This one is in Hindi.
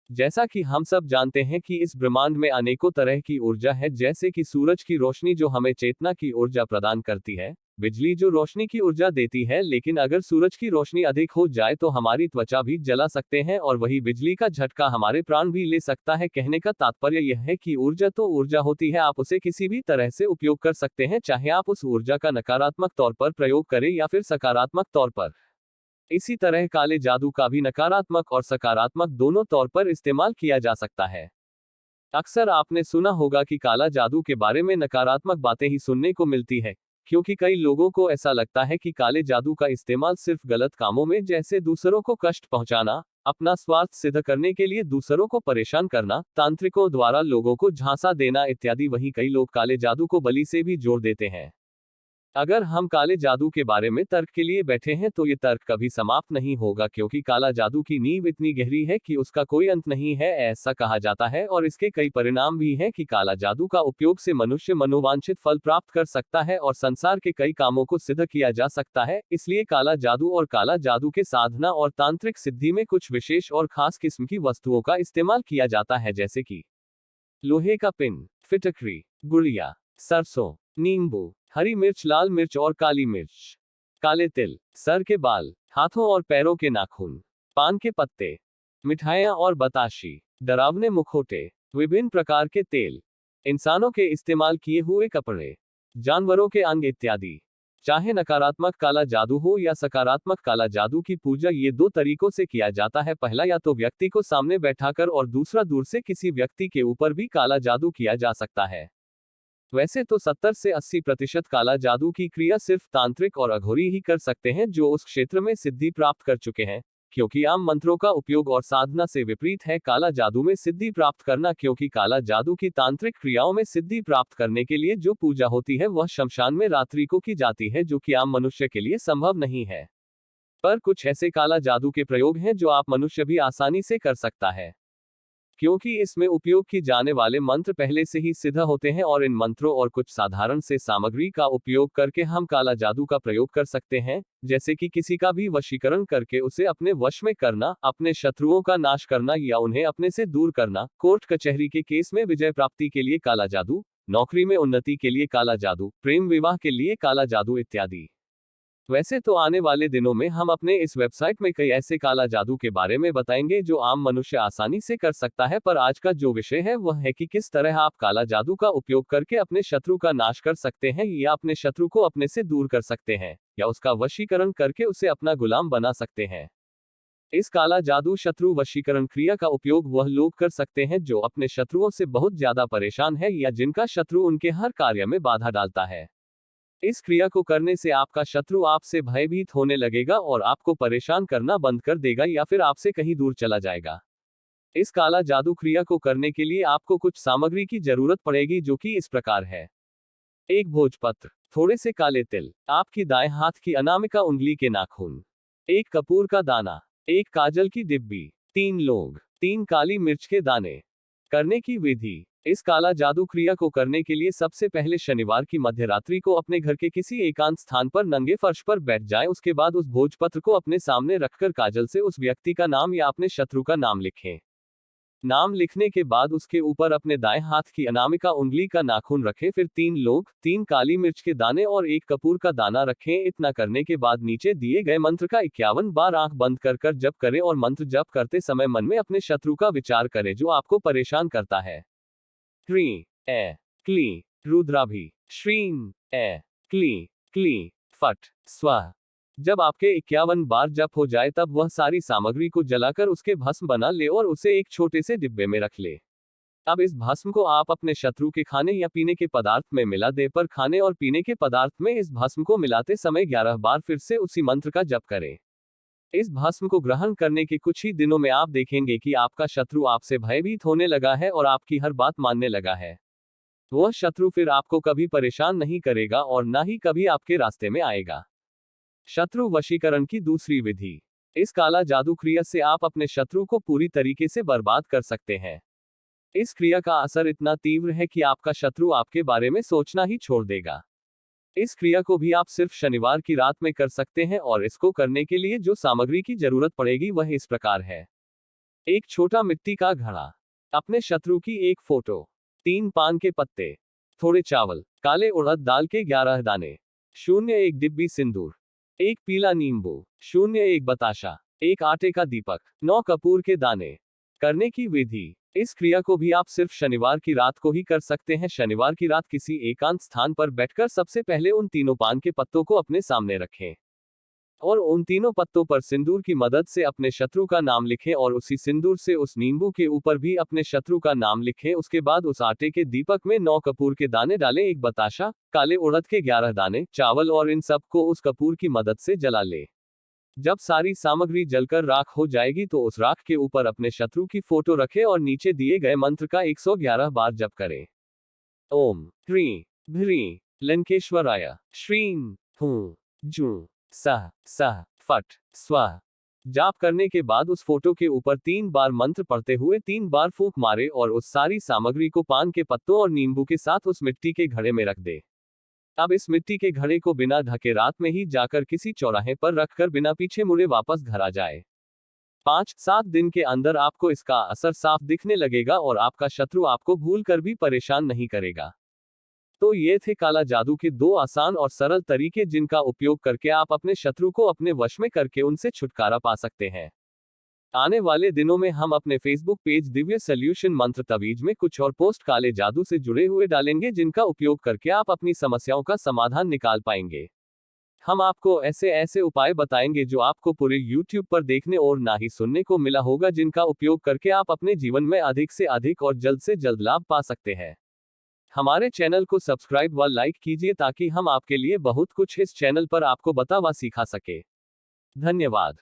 जैसा कि हम सब जानते हैं कि इस ब्रह्मांड में अनेकों तरह की ऊर्जा है, जैसे कि सूरज की रोशनी जो हमें चेतना की ऊर्जा प्रदान करती है, बिजली जो रोशनी की ऊर्जा देती है, लेकिन अगर सूरज की रोशनी अधिक हो जाए तो हमारी त्वचा भी जला सकते हैं और वही बिजली का झटका हमारे प्राण भी ले सकता है। कहने का तात्पर्य यह है कि ऊर्जा तो ऊर्जा होती है, आप उसे किसी भी तरह से उपयोग कर सकते हैं, चाहे आप उस ऊर्जा का नकारात्मक तौर पर प्रयोग करें या फिर सकारात्मक तौर पर। इसी तरह काले जादू का भी नकारात्मक और सकारात्मक दोनों तौर पर इस्तेमाल किया जा सकता है। अक्सर आपने सुना होगा कि काला जादू के बारे में नकारात्मक बातें ही सुनने को मिलती है, क्योंकि कई लोगों को ऐसा लगता है कि काले जादू का इस्तेमाल सिर्फ गलत कामों में, जैसे दूसरों को कष्ट पहुंचाना, अपना स्वार्थ सिद्ध करने के लिए दूसरों को परेशान करना, तांत्रिकों द्वारा लोगों को झांसा देना इत्यादि। वहीं कई लोग काले जादू को बलि से भी जोड़ देते हैं। अगर हम काले जादू के बारे में तर्क के लिए बैठे हैं तो ये तर्क कभी समाप्त नहीं होगा, क्योंकि काला जादू की नींव इतनी गहरी है कि उसका कोई अंत नहीं है, ऐसा कहा जाता है। और इसके कई परिणाम भी हैं कि काला जादू का उपयोग से मनुष्य मनोवांछित फल प्राप्त कर सकता है और संसार के कई कामों को सिद्ध किया जा सकता है। इसलिए काला जादू और काला जादू के साधना और तांत्रिक सिद्धि में कुछ विशेष और खास किस्म की वस्तुओं का इस्तेमाल किया जाता है, जैसे कि लोहे का पिन, फिटकरी, गुड़िया, सरसों, नींबू, हरी मिर्च, लाल मिर्च और काली मिर्च, काले तिल, सर के बाल, हाथों और पैरों के नाखून, पान के पत्ते, मिठाइयाँ और बताशी, डरावने मुखौटे, विभिन्न प्रकार के तेल, इंसानों के इस्तेमाल किए हुए कपड़े, जानवरों के अंग इत्यादि। चाहे नकारात्मक काला जादू हो या सकारात्मक काला जादू की पूजा ये दो तरीकों से किया जाता है। पहला, या तो व्यक्ति को सामने बैठाकर, और दूसरा दूर से किसी व्यक्ति के ऊपर भी काला जादू किया जा सकता है। वैसे तो 70 से 80% काला जादू की क्रिया सिर्फ तांत्रिक और अघोरी ही कर सकते हैं, जो उस क्षेत्र में सिद्धि प्राप्त कर चुके हैं, क्योंकि आम मंत्रों का उपयोग और साधना से विपरीत है काला जादू में सिद्धि प्राप्त करना। क्योंकि काला जादू की तांत्रिक क्रियाओं में सिद्धि प्राप्त करने के लिए जो पूजा होती है वह शमशान में रात्रि को की जाती है, जो कि आम मनुष्य के लिए संभव नहीं है। पर कुछ ऐसे काला जादू के प्रयोग हैं जो आप मनुष्य भी आसानी से कर सकता है, क्योंकि इसमें उपयोग की जाने वाले मंत्र पहले से ही सिद्ध होते हैं, और इन मंत्रों और कुछ साधारण से सामग्री का उपयोग करके हम काला जादू का प्रयोग कर सकते हैं, जैसे कि किसी का भी वशीकरण करके उसे अपने वश में करना, अपने शत्रुओं का नाश करना या उन्हें अपने से दूर करना, कोर्ट कचहरी के केस में विजय प्राप्ति के लिए काला जादू, नौकरी में उन्नति के लिए काला जादू, प्रेम विवाह के लिए काला जादू इत्यादि। वैसे तो आने वाले दिनों में हम अपने इस वेबसाइट में कई ऐसे काला जादू के बारे में बताएंगे जो आम मनुष्य आसानी से कर सकता है, पर आज का जो विषय है वह है कि किस तरह आप काला जादू का उपयोग करके अपने शत्रु का नाश कर सकते हैं, या अपने शत्रु को अपने से दूर कर सकते हैं, या उसका वशीकरण करके उसे अपना गुलाम बना सकते हैं। इस काला जादू शत्रु वशीकरण क्रिया का उपयोग वह लोग कर सकते हैं जो अपने शत्रुओं से बहुत ज्यादा परेशान है, या जिनका शत्रु उनके हर कार्य में बाधा डालता है। इस क्रिया को करने से आपका शत्रु आपसे भयभीत होने लगेगा और आपको परेशान करना बंद कर देगा, या फिर आपसे कहीं दूर चला जाएगा। इस काला जादू क्रिया को करने के लिए आपको कुछ सामग्री की जरूरत पड़ेगी, जो कि इस प्रकार है। एक भोजपत्र, थोड़े से काले तिल, आपकी दाएं हाथ की अनामिका उंगली के नाखून, एक कपूर का दाना, एक काजल की डिब्बी, 3 लौंग, 3 काली मिर्च के दाने। करने की विधि। इस काला जादू क्रिया को करने के लिए सबसे पहले शनिवार की मध्यरात्रि को अपने घर के किसी एकांत स्थान पर नंगे फर्श पर बैठ जाएं। उसके बाद उस भोजपत्र को अपने सामने रखकर काजल से उस व्यक्ति का नाम या अपने शत्रु का नाम लिखें। नाम लिखने के बाद उसके ऊपर अपने दाएं हाथ की अनामिका उंगली का नाखून रखें, फिर 3 लौंग, 3 काली मिर्च के दाने और 1 कपूर का दाना रखें। इतना करने के बाद नीचे दिए गए मंत्र का 51 बार आंख बंद कर जप करें, और मंत्र जप करते समय मन में अपने शत्रु का विचार करें जो आपको परेशान करता है। ह्रीं ए क्ली रुद्राभि श्रीं ए क्ली क्ली फट स्वाहा। जब आपके 51 बार जप हो जाए तब वह सारी सामग्री को जलाकर उसके भस्म बना ले और उसे एक छोटे से डिब्बे में रख ले। अब इस भस्म को आप अपने शत्रु के खाने या पीने के पदार्थ में मिला दे, पर खाने और पीने के पदार्थ में इस भस्म को मिलाते समय 11 बार फिर से उसी मंत्र का जप करें। इस भस्म को ग्रहण करने के कुछ ही दिनों में आप देखेंगे कि आपका शत्रु आपसे भयभीत होने लगा है और आपकी हर बात मानने लगा है। वह शत्रु फिर आपको कभी परेशान नहीं करेगा और ना ही कभी आपके रास्ते में आएगा। शत्रु वशीकरण की दूसरी विधि। इस काला जादू क्रिया से आप अपने शत्रु को पूरी तरीके से बर्बाद कर सकते हैं। इस क्रिया का असर इतना तीव्र है कि आपका शत्रु आपके बारे में सोचना ही छोड़ देगा। इस क्रिया को भी आप सिर्फ शनिवार की रात में कर सकते हैं, और इसको करने के लिए जो सामग्री की जरूरत पड़ेगी वह इस प्रकार है। एक छोटा मिट्टी का घड़ा, अपने शत्रु की एक फोटो, 3 पान के पत्ते, थोड़े चावल, काले उड़द दाल के 11 दाने, 01 डिब्बी सिंदूर, 1 पीला नींबू, 01 बताशा, 1 आटे का दीपक, 9 कपूर के दाने। करने की विधि, इस क्रिया को भी आप सिर्फ शनिवार की रात को ही कर सकते हैं। शनिवार की रात किसी एकांत स्थान पर बैठकर सबसे पहले उन तीनों पान के पत्तों को अपने सामने रखें और उन तीनों पत्तों पर सिंदूर की मदद से अपने शत्रु का नाम लिखें और उसी सिंदूर से उस नींबू के ऊपर भी अपने शत्रु का नाम लिखें। उसके बाद उस आटे के दीपक में 9 कपूर के दाने डालें, 1 बताशा, काले उड़द के 11 दाने, चावल और इन सब को उस कपूर की मदद से जला ले। जब सारी सामग्री जलकर राख हो जाएगी तो उस राख के ऊपर अपने शत्रु की फोटो रखें और नीचे दिए गए मंत्र का 111 बार जप करें। ओम ह्रीं भ्रीं लंकेश्वराय श्रीं हूं जूं सह सह फट स्वाहा। जाप करने के बाद उस फोटो के ऊपर 3 बार मंत्र पढ़ते हुए 3 बार फूंक मारे और उस सारी सामग्री को पान के पत्तों और नींबू के साथ उस मिट्टी के घड़े में रख दे। अब इस मिट्टी के घड़े को बिना ढके रात में ही जाकर किसी चौराहे पर रखकर बिना पीछे मुड़े वापस घर आ जाए। 5-7 दिन के अंदर आपको इसका असर साफ दिखने लगेगा और आपका शत्रु आपको भूल कर भी परेशान नहीं करेगा। तो ये थे काला जादू के 2 आसान और सरल तरीके जिनका उपयोग करके आप अपने शत्रु को अपने वश में करके उनसे छुटकारा पा सकते हैं। आने वाले दिनों में हम अपने फेसबुक पेज दिव्य सॉल्यूशन मंत्र तवीज में कुछ और पोस्ट काले जादू से जुड़े हुए डालेंगे जिनका उपयोग करके आप अपनी समस्याओं का समाधान निकाल पाएंगे। हम आपको ऐसे ऐसे उपाय बताएंगे जो आपको पूरे YouTube पर देखने और ना ही सुनने को मिला होगा, जिनका उपयोग करके आप अपने जीवन में अधिक से अधिक और जल्द से जल्द लाभ पा सकते हैं। हमारे चैनल को सब्सक्राइब व लाइक कीजिए ताकि हम आपके लिए बहुत कुछ इस चैनल पर आपको बता व सिखा सके। धन्यवाद।